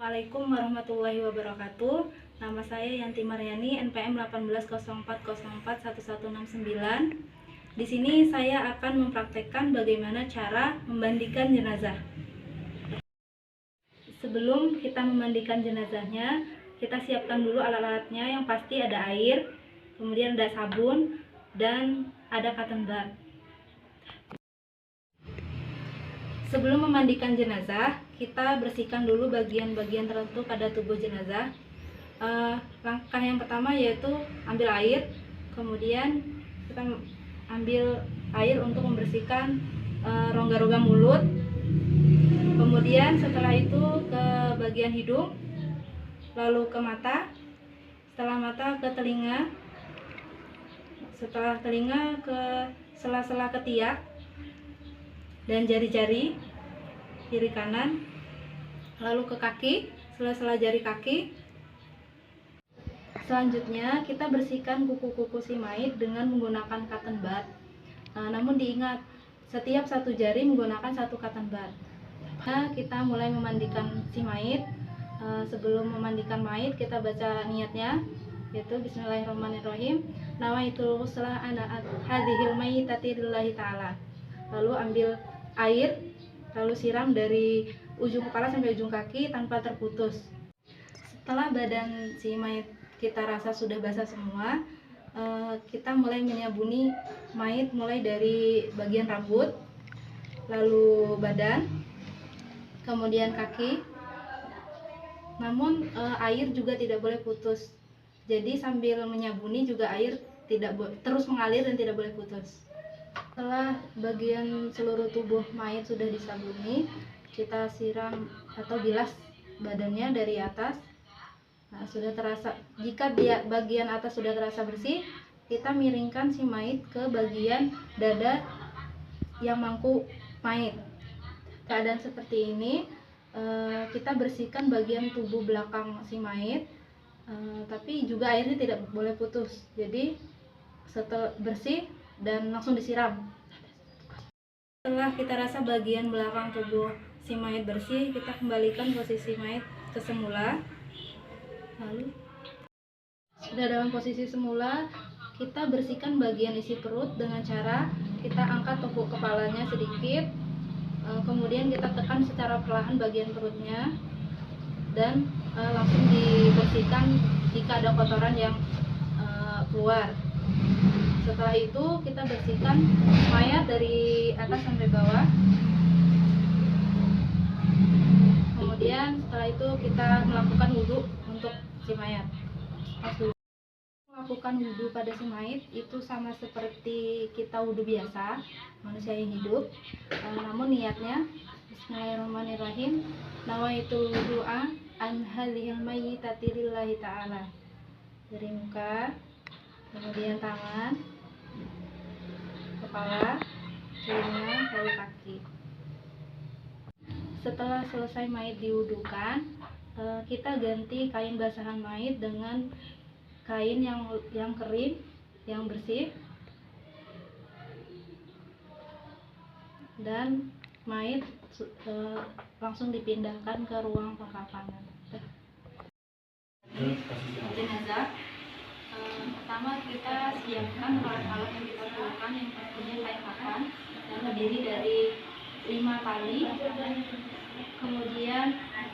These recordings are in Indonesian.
Assalamualaikum warahmatullahi wabarakatuh. Nama saya Yanti Maryani, NPM 1804041169. Di sini saya akan mempraktekkan bagaimana cara memandikan jenazah. Sebelum kita memandikan jenazahnya, kita siapkan dulu alat-alatnya. Yang pasti ada air, kemudian ada sabun, dan ada cotton bud. Sebelum memandikan jenazah, kita bersihkan dulu bagian-bagian tertentu pada tubuh jenazah. Langkah yang pertama yaitu ambil air, kemudian kita ambil air untuk membersihkan rongga-rongga mulut. Kemudian setelah itu ke bagian hidung, lalu ke mata, setelah mata ke telinga, setelah telinga ke sela-sela ketiak dan jari-jari kiri kanan, lalu ke kaki, sela-sela jari kaki. Selanjutnya kita bersihkan kuku-kuku si mayit dengan menggunakan cotton bud. Namun diingat, setiap satu jari menggunakan satu cotton bud. Kita mulai memandikan si mayit. Sebelum memandikan mayit, kita baca niatnya, yaitu Bismillahirrahmanirrahim. Nawaitu ghusla hadhil mayyitati lillahi ta'ala. Lalu ambil air, lalu siram dari ujung kepala sampai ujung kaki tanpa terputus. Setelah badan si mayit kita rasa sudah basah semua, kita mulai menyabuni mayit mulai dari bagian rambut, lalu badan, kemudian kaki. Namun air juga tidak boleh putus. Jadi sambil menyabuni juga air tidak terus mengalir dan tidak boleh putus. Setelah bagian seluruh tubuh mayit sudah disabuni, kita siram atau bilas badannya dari atas. Sudah terasa, jika bagian atas sudah terasa bersih, kita miringkan si mayit ke bagian dada yang mangku mayit. Keadaan seperti ini, kita bersihkan bagian tubuh belakang si mayit, tapi juga airnya tidak boleh putus. Jadi setelah bersih dan langsung disiram. Setelah kita rasa bagian belakang tubuh si mayit bersih, kita kembalikan posisi mayit ke semula. Lalu sudah dalam posisi semula, kita bersihkan bagian isi perut dengan cara kita angkat tepuk kepalanya sedikit, kemudian kita tekan secara perlahan bagian perutnya dan langsung dibersihkan jika ada kotoran yang keluar. Setelah itu kita bersihkan mayat dari atas sampai bawah. Kemudian setelah itu kita melakukan wudhu untuk si mayat. Melakukan wudhu pada si mayat itu sama seperti kita wudhu biasa manusia yang hidup, namun niatnya Bismillahirrahmanirrahim. Nawaitul wudu'a an hadhil mayyitati lillahi ta'ala. Dari muka, kemudian tangan, kepala, telinga, lalu kaki. Setelah selesai mayit diwudukan, kita ganti kain basahan mayit dengan kain yang kering, yang bersih, dan mayit langsung dipindahkan ke ruang pemakaman. Jenazah. Pertama kita siapkan alat-alat yang kita perlukan, yang pastinya kain kafan yang terdiri dari 5 tali, kemudian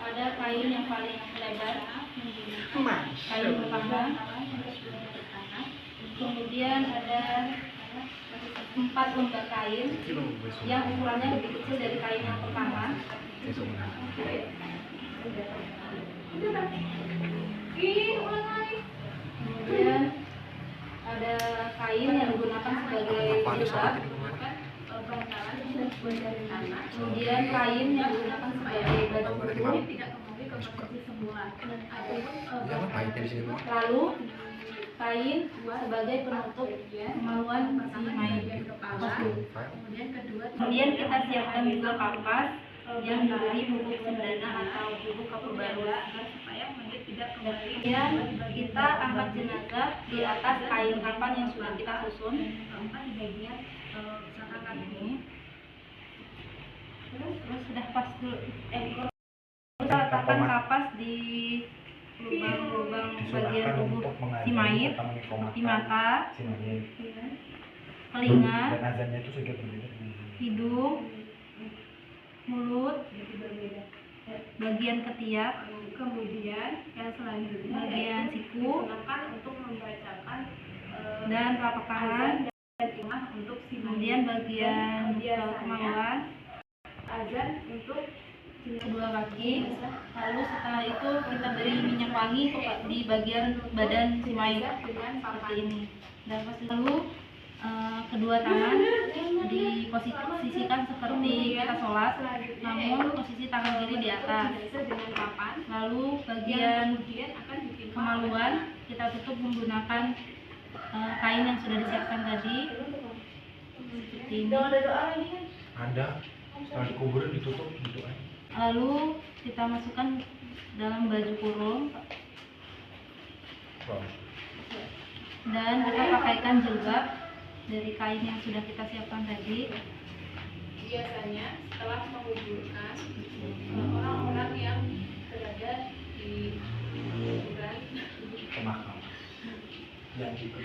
ada kain yang paling lebar, kain pertama, kemudian ada 4 lembar kain yang ukurannya lebih kecil dari kain yang pertama. Kemudian ada kain yang digunakan sebagai jilbab, kemudian kain yang digunakan sebagai baju wudhu, lalu kain sebagai penutup kemaluan si mayit. Kemudian kita siapkan juga kapas yang diberi bubuk cendana atau bubuk kapur baru. Kemudian kita angkat jenazah di atas kain kafan yang sudah kita susun di bagian belakang ini. Terus sudah pas dulu. Kita letakkan kapas di lubang-lubang bagian tubuh si mayit, seperti mata, telinga, hidung, mulut, bagian ketiak, kemudian yang selanjutnya bagian siku, untuk membacakan dan telapak tangan, untuk kemudian bagian kemaluan, azan untuk kedua kaki. Lalu setelah itu kita beri minyak wangi di bagian badan si mayit seperti ini. Dan lalu kedua tangan diposisikan seperti kita sholat, namun posisi tangan kiri di atas. Lalu bagian kemaluan kita tutup menggunakan kain yang sudah disiapkan tadi seperti ini. Ada setelah dikuburin ditutup gitu kan. Lalu kita masukkan dalam baju kurung dan kita pakaikan jilbab dari kain yang sudah kita siapkan tadi. Biasanya setelah menguburkan orang-orang yang berada di kuburan Pemakaman yang ikut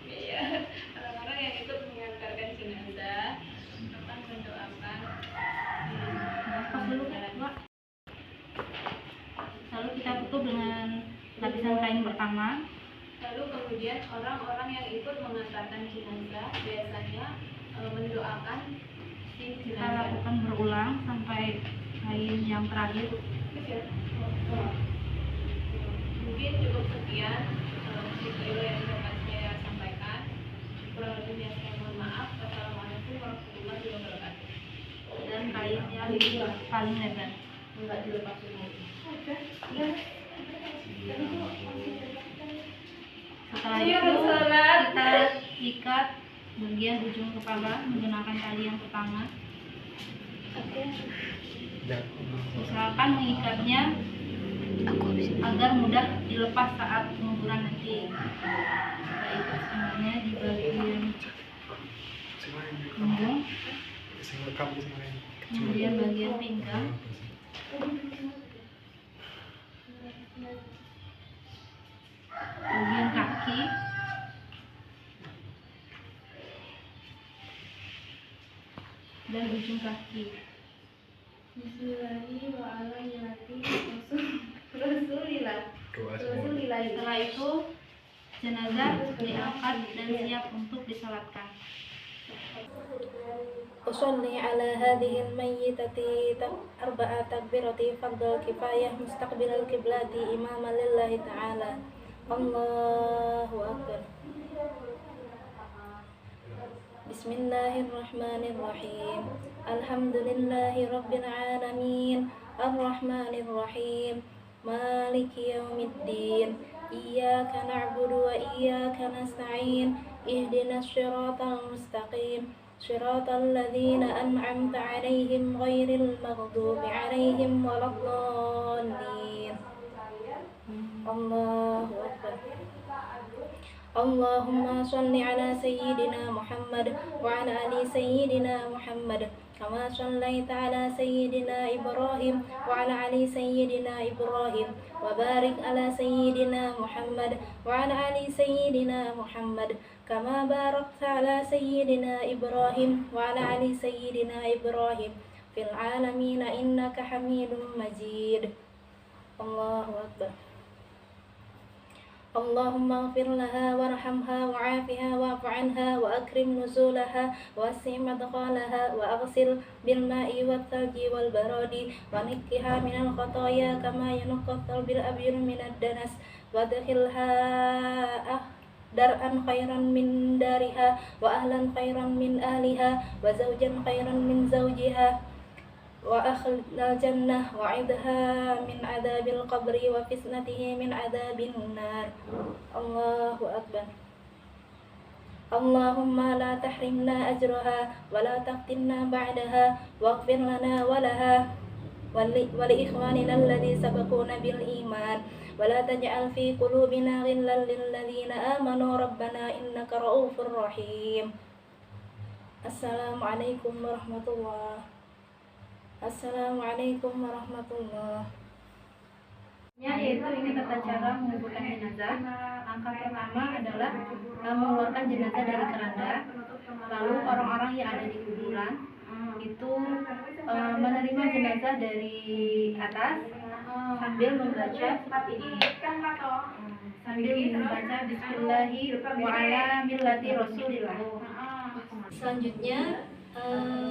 ya, orang-orang yang ikut mengantarkan jenazah akan mendoakan. Lalu kita tutup dengan lapisan kain pertama. Lalu kemudian orang-orang yang ikut mengantarkan jenazah biasanya mendoakan si jenazah. Kita lakukan berulang sampai kain yang terakhir. Mungkin cukup sekian video yang dapat saya sampaikan. Kurang lebihnya saya mohon maaf. Wassalamualaikum warahmatullahi wabarakatuh. Dan kainnya paling lebar, enggak dilepas lagi. Setelah itu kita ikat bagian ujung kepala menggunakan tali yang pertama. Usahakan mengikatnya agar mudah dilepas saat penguburan nanti. Kita ikat semuanya di bagian punggung, kemudian bagian pinggang, bagian kaki, dan ujung kaki. Rasulillah. Setelah itu jenazah diangkat dan siap untuk disalatkan. Usolli ala hadhihi al-mayyitati arba'a takbirati fardhu kifayah mustaqbilal qiblati imaman lillahi ta'ala. Allahu akbar. Bismillahirrahmanirrahim. Alhamdulillahi rabbil alamin. Ar-rahmanirrahim. Maliki yaumiddin. Iyyaka na'budu wa iyyaka nasta'in. Ihdinas siratal mustaqim. Siratal ladzina an'amta 'alaihim ghairil maghdubi 'alaihim waladdallin. Allahu akbar. Allahumma shalli ala sayyidina Muhammad wa ala ali sayyidina Muhammad kama shallaita ala sayyidina Ibrahim wa ala ali sayyidina Ibrahim wa barik ala sayyidina Muhammad wa ala ali sayyidina Muhammad kama barakta ala sayyidina Ibrahim wa ala ali sayyidina Ibrahim fil alamin innaka Hamidum Majid. Allahu akbar. Allahumma ighfir laha warhamha wa'afiha wa'fu anha wa akrim nuzulaha wa wasi' madkhalaha wa aghsil bil ma'i wat thalji wal baradi wa nikkiha minal khataaya kama yunqqa thawbil abyad minad danas wa adkhilha dar'an khairan min dariha wa ahlan khairan min ahliha wa zawjan khairan min zawjiha wa akhlal jannah wa 'idha min 'adzabil qabri wa fitnatihi min 'adzabin nar. Allahu akbar. Allahumma la tahrimna ajraha wa la taftinna ba'daha waghfir lana wa laha wa li ikhwanina alladhi sabaquna bil iman wa la taj'al fi qulubina ghillan lil ladzina amanu rabbana innaka ra'ufur rahim. Assalamualaikum warahmatullahi Assalamualaikum warahmatullahi wabarakatuh. Yaitu ini tata cara menguburkan jenazah. Langkah pertama adalah mengeluarkan jenazah dari keranda. Lalu orang-orang yang ada di kuburan itu menerima jenazah dari atas sambil membaca seperti ini. Sambil membaca Bismillahirrahmanirrahim. Selanjutnya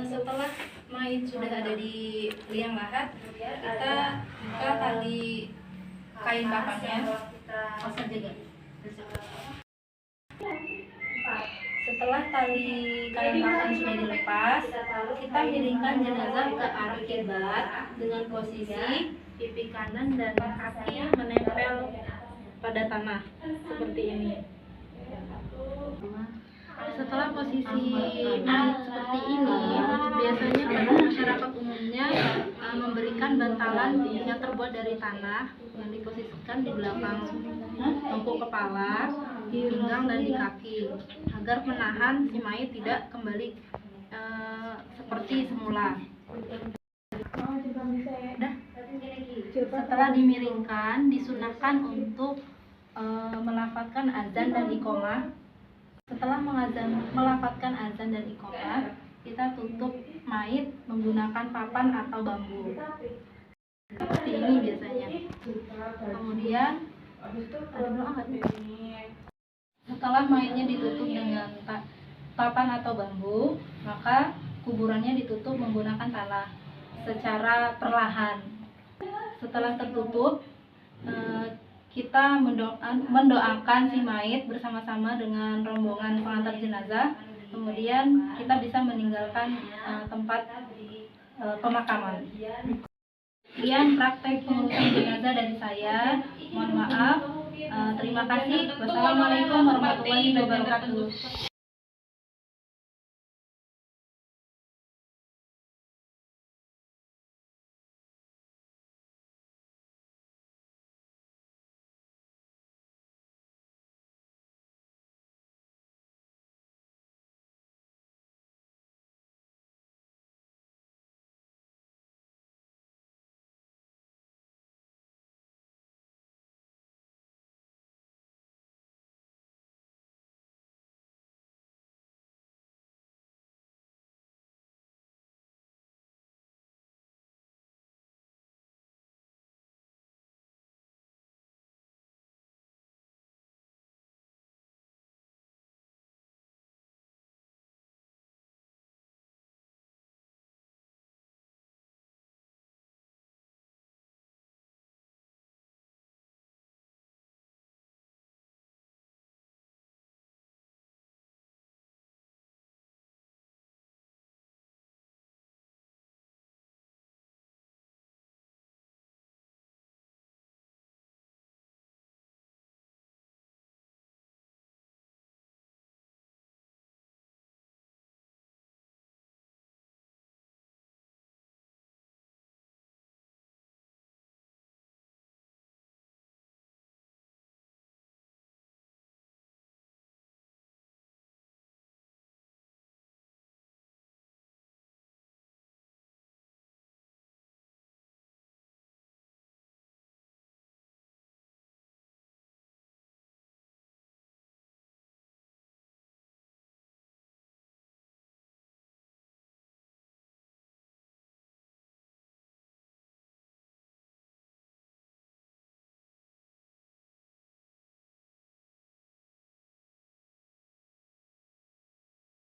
setelah mayit sudah ada di liang lahat, kita buka tali kain kafannya. Setelah tali kain kafan sudah dilepas, kita miringkan jenazah ke arah kiblat dengan posisi pipi kanan dan kaki menempel pada tanah seperti ini. Setelah posisi mayat seperti ini, biasanya pada masyarakat umumnya memberikan bantalan yang terbuat dari tanah yang diposisikan di belakang tengkuk kepala, di pinggang dan di kaki agar menahan si mayat tidak kembali seperti semula. Setelah dimiringkan, disunahkan untuk melafazkan azan dan iqomah. Setelah melafazkan azan dan iqomah, kita tutup mayit menggunakan papan atau bambu. Seperti ini biasanya. Kemudian setelah mayitnya ditutup dengan papan atau bambu, maka kuburannya ditutup menggunakan tanah secara perlahan. Setelah tertutup, kita mendoakan si mayit bersama-sama dengan rombongan pengantar jenazah. Kemudian kita bisa meninggalkan tempat pemakaman. Sekian praktek pengurusan jenazah dari saya. Mohon maaf. Terima kasih. Wassalamualaikum warahmatullahi wabarakatuh.